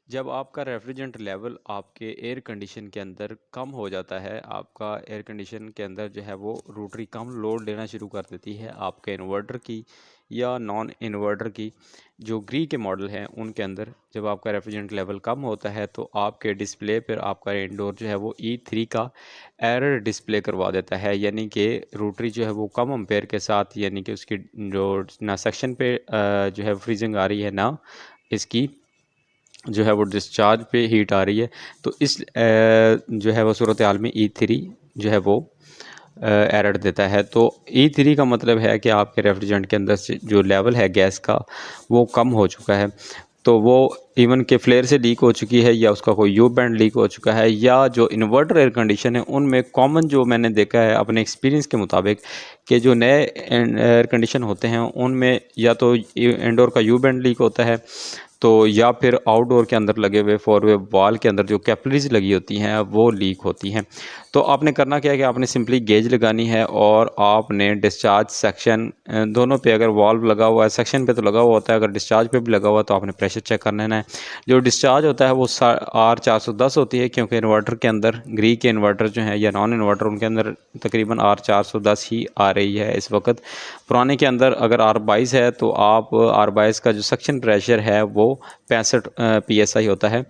जब आपका refrigerant level आपके एयर कंडीशन के अंदर कम हो जाता है, आपका एयर कंडीशन के अंदर जो है वो रोटरी कम लोड लेना शुरू कर देती है आपके इन्वर्टर की या नॉन इन्वर्टर की। जो ग्री के मॉडल हैं उनके अंदर जब आपका रेफ्रिजरेंट लेवल कम होता है तो आपके डिस्प्ले पर आपका इंडोर जो है वो E3 का एरर डिस्प्ले करवा देता है, यानी कि रोटरी जो है वो कम एम्पेयर के साथ, यानी कि उसकी जो ना सेक्शन पे जो है फ्रीजिंग आ रही है ना इसकी जो है वो डिस्चार्ज पे हीट आ रही है। तो इस जो है वो सूरत हाल में E3 जो है वो एरर देता है। तो E3 का मतलब है कि आपके रेफ्रिजरेंट के अंदर से जो लेवल है गैस का वो कम हो चुका है। तो वो इवन के फ्लेयर से लीक हो चुकी है या उसका कोई यू बैंड लीक हो चुका है, या जो इन्वर्टर एयर कंडीशन है उनमें कॉमन जो मैंने देखा है अपने एक्सपीरियंस के मुताबिक कि जो नए एयर कंडीशन होते हैं उनमें या तो इंडोर का यू बैंड लीक होता है, तो या फिर आउटडोर के अंदर लगे हुए फोर वे वॉल के अंदर जो कैपिलरीज लगी होती हैं वो लीक होती हैं। तो आपने करना क्या है कि आपने सिंपली गेज लगानी है और आपने डिस्चार्ज सेक्शन दोनों पे, अगर वॉल्व लगा हुआ है सेक्शन पे तो लगा हुआ होता है, अगर डिस्चार्ज पे भी लगा हुआ है तो आपने प्रेशर चेक कर लेना है। जो डिस्चार्ज होता है वो R410 होती है, क्योंकि इन्वर्टर के अंदर ग्री के इन्वर्टर जो हैं या नॉन इन्वर्टर उनके अंदर तकरीबन R410 ही आ रही है इस वक्त। पुराने के अंदर अगर R22 है तो आप R22 का जो सक्शन प्रेशर है वो 65 PSI होता है।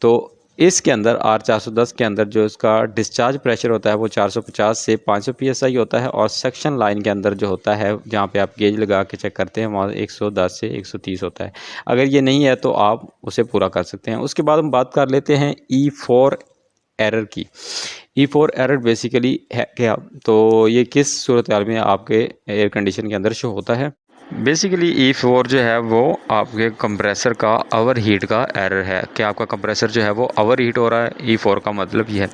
तो इसके अंदर R410 के अंदर जो इसका डिस्चार्ज प्रेशर होता है वो 450 से 500 PSI होता है, और सेक्शन लाइन के अंदर जो होता है जहाँ पे आप गेज लगा के चेक करते हैं वहाँ 110 से 130 होता है। अगर ये नहीं है तो आप उसे पूरा कर सकते हैं। उसके बाद हम बात कर लेते हैं E4 एरर की। E4 एरर बेसिकली है क्या, तो ये किस सूरत हाल में आपके एयर कंडीशन के अंदर शो होता है। बेसिकली E4 जो है वो आपके कंप्रेसर का ओवर हीट का एरर है कि आपका कंप्रेसर जो है वो ओवर हीट हो रहा है। E4 का मतलब ये है।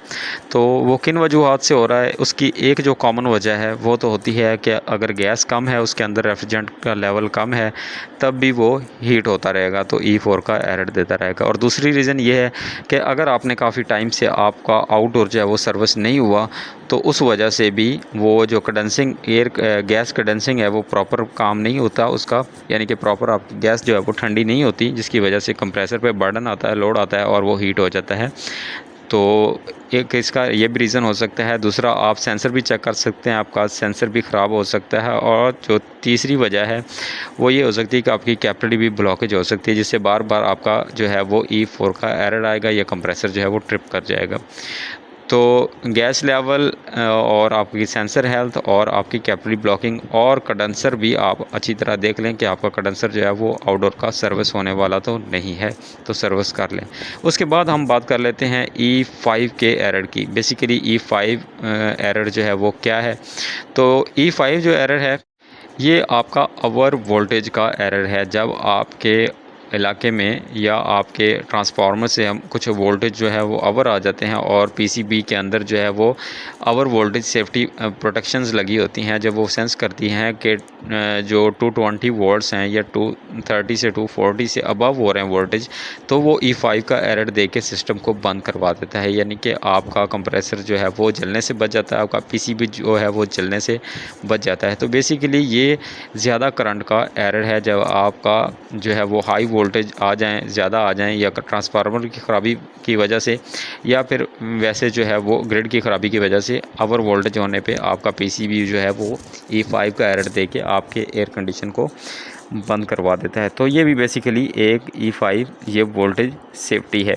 तो वो किन वजूहात से हो रहा है, उसकी एक जो कॉमन वजह है वो तो होती है कि अगर गैस कम है उसके अंदर, रेफ्रिजरेंट का लेवल कम है, तब भी वो हीट होता रहेगा तो E4 का एरर देता रहेगा। और दूसरी रीज़न ये है कि अगर आपने काफ़ी टाइम से आपका आउटडोर जो है वो सर्विस नहीं हुआ तो उस वजह से भी वो जो कंडेंसिंग एयर गैस कंडेंसिंग है वो प्रॉपर काम नहीं होता उसका, यानी कि प्रॉपर आपकी गैस जो है वो ठंडी नहीं होती, जिसकी वजह से कंप्रेसर पे बर्डन आता है, लोड आता है और वो हीट हो जाता है। तो एक इसका ये भी रीज़न हो सकता है। दूसरा, आप सेंसर भी चेक कर सकते हैं, आपका सेंसर भी ख़राब हो सकता है। और जो तीसरी वजह है वो ये हो सकती है कि आपकी कैपिलरी भी ब्लॉकेज हो सकती है, जिससे बार बार आपका जो है वो E4 का एरर आएगा या कंप्रेसर जो है वो ट्रिप कर जाएगा। तो गैस लेवल और आपकी सेंसर हेल्थ और आपकी कैपिलरी ब्लॉकिंग और कंडेंसर भी आप अच्छी तरह देख लें कि आपका कंडेंसर जो है वो आउटडोर का सर्विस होने वाला तो नहीं है, तो सर्विस कर लें। उसके बाद हम बात कर लेते हैं E5 के एरर की। बेसिकली E5 एरर जो है वो क्या है, तो E5 जो एरर है ये आपका ओवर वोल्टेज का एरर है। जब आपके इलाके में या आपके ट्रांसफार्मर से हम कुछ वोल्टेज जो है वो ओवर आ जाते हैं और पीसीबी के अंदर जो है वो ओवर वोल्टेज सेफ्टी प्रोटेक्शंस लगी होती हैं, जब वो सेंस करती हैं कि जो 220 वोल्ट्स हैं या 230 से 240 से अबव हो रहे हैं वोल्टेज, तो वो E5 का एरर दे के सिस्टम को बंद करवा देता है, यानी कि आपका कंप्रेसर जो है वो जलने से बच जाता है, आपका पीसीबी जो है वो जलने से बच जाता है। तो बेसिकली ये ज़्यादा करंट का एरर है, जब आपका जो है वो हाई वोल्टेज आ जाएँ, ज़्यादा आ जाएँ, या ट्रांसफार्मर की ख़राबी की वजह से या फिर वैसे जो है वो ग्रिड की ख़राबी की वजह से ओवर वोल्टेज होने पे आपका पीसीबी जो है वो E5 का एरर दे के आपके एयर कंडीशन को बंद करवा देता है। तो ये भी बेसिकली एक E5 ये वोल्टेज सेफ्टी है।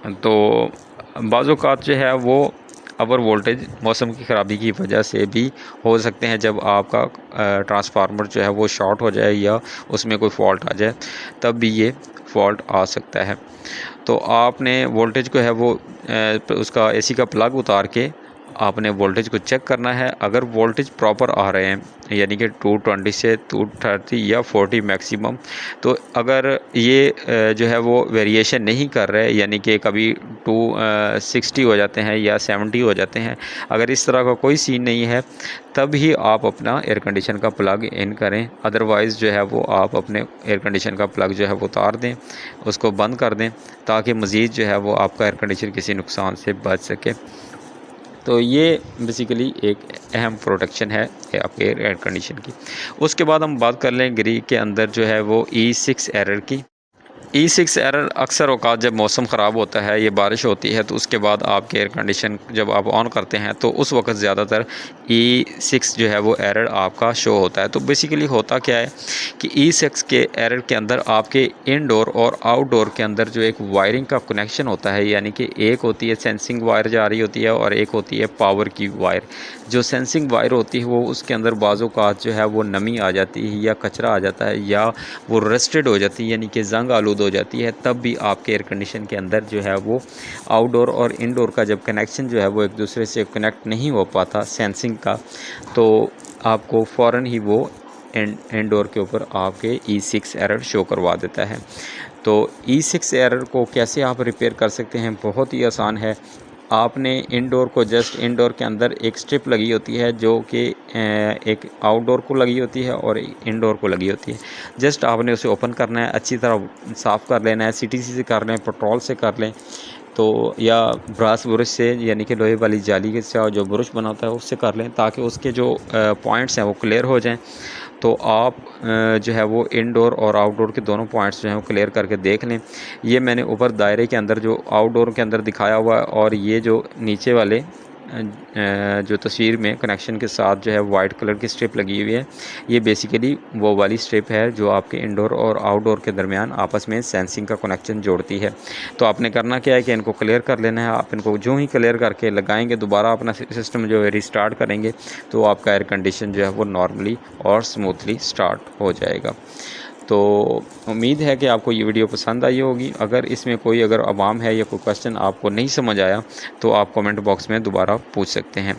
तो बाज़ औक़ात जो है वो ओवर वोल्टेज मौसम की ख़राबी की वजह से भी हो सकते हैं, जब आपका ट्रांसफार्मर जो है वो शॉर्ट हो जाए या उसमें कोई फॉल्ट आ जाए तब भी ये फॉल्ट आ सकता है। तो आपने वोल्टेज को है वो उसका एसी का प्लग उतार के आपने वोल्टेज को चेक करना है। अगर वोल्टेज प्रॉपर आ रहे हैं, यानी कि 220 से 230 या 40 मैक्सिमम, तो अगर ये जो है वो वेरिएशन नहीं कर रहे, यानी कि कभी 260 हो जाते हैं या 70 हो जाते हैं, अगर इस तरह का कोई सीन नहीं है तब ही आप अपना एयर कंडीशन का प्लग इन करें। अदरवाइज़ जो है वो आप अपने एयर कंडीशन का प्लग जो है वो उतार दें, उसको बंद कर दें, ताकि मज़ीद जो है वो आपका एयर कंडीशन किसी नुकसान से बच सके। तो ये बेसिकली एक अहम प्रोटेक्शन है आपके एयर कंडीशन की। उसके बाद हम बात कर लें ग्री के अंदर जो है वो E6 एरर की। E6 एरर अक्सर औकात जब मौसम ख़राब होता है, ये बारिश होती है, तो उसके बाद आपके एयर कंडीशन जब आप ऑन करते हैं तो उस वक्त ज़्यादातर E6 जो है वो एरर आपका शो होता है। तो बेसिकली होता क्या है कि E6 के एरर के अंदर आपके इनडोर और आउटडोर के अंदर जो एक वायरिंग का कनेक्शन होता है, यानी कि एक होती है सेंसिंग वायर जा रही होती है और एक होती है पावर की वायर। जो सेंसिंग वायर होती है वो उसके अंदर बाज़ों का जो है वो नमी आ जाती है या कचरा आ जाता है या वो रस्टेड हो जाती है, यानी कि ज़ंग आलूद हो जाती है। तब भी आपके एयर कंडीशन के अंदर जो है वो आउटडोर और इनडोर का जब कनेक्शन जो है वो एक दूसरे से कनेक्ट नहीं हो पाता सेंसिंग का, तो आपको फ़ौरन ही वो इनडोर के ऊपर आपके E6 एरर शो करवा देता है। तो E6 एरर को कैसे आप रिपेयर कर सकते हैं? बहुत ही आसान है। आपने इनडोर को जस्ट इनडोर के अंदर एक स्ट्रिप लगी होती है जो कि एक आउटडोर को लगी होती है और इनडोर को लगी होती है। जस्ट आपने उसे ओपन करना है, अच्छी तरह साफ़ कर लेना है, CTC से कर लें, पेट्रोल से कर लें तो, या ब्रास ब्रश से, यानी कि लोहे वाली जाली के साथ जो ब्रश बना होता है उससे कर लें, ताकि उसके जो पॉइंट्स हैं वो क्लियर हो जाएं। तो आप जो है वो इनडोर और आउटडोर के दोनों पॉइंट्स जो हैं वो क्लियर करके देख लें। ये मैंने ऊपर दायरे के अंदर जो आउटडोर के अंदर दिखाया हुआ है, और ये जो नीचे वाले जो तस्वीर में कनेक्शन के साथ जो है वाइट कलर की स्ट्रिप लगी हुई है, ये बेसिकली वो वाली स्ट्रिप है जो आपके इनडोर और आउटडोर के दरमियान आपस में सेंसिंग का कनेक्शन जोड़ती है। तो आपने करना क्या है कि इनको क्लियर कर लेना है। आप इनको जो ही क्लियर करके लगाएंगे, दोबारा अपना सिस्टम जो है रिस्टार्ट करेंगे, तो आपका एयर कंडीशन जो है वो नॉर्मली और स्मूथली स्टार्ट हो जाएगा। तो उम्मीद है कि आपको ये वीडियो पसंद आई होगी। अगर इसमें कोई अगर आवाम है या कोई क्वेश्चन आपको नहीं समझ आया, तो आप कमेंट बॉक्स में दोबारा पूछ सकते हैं।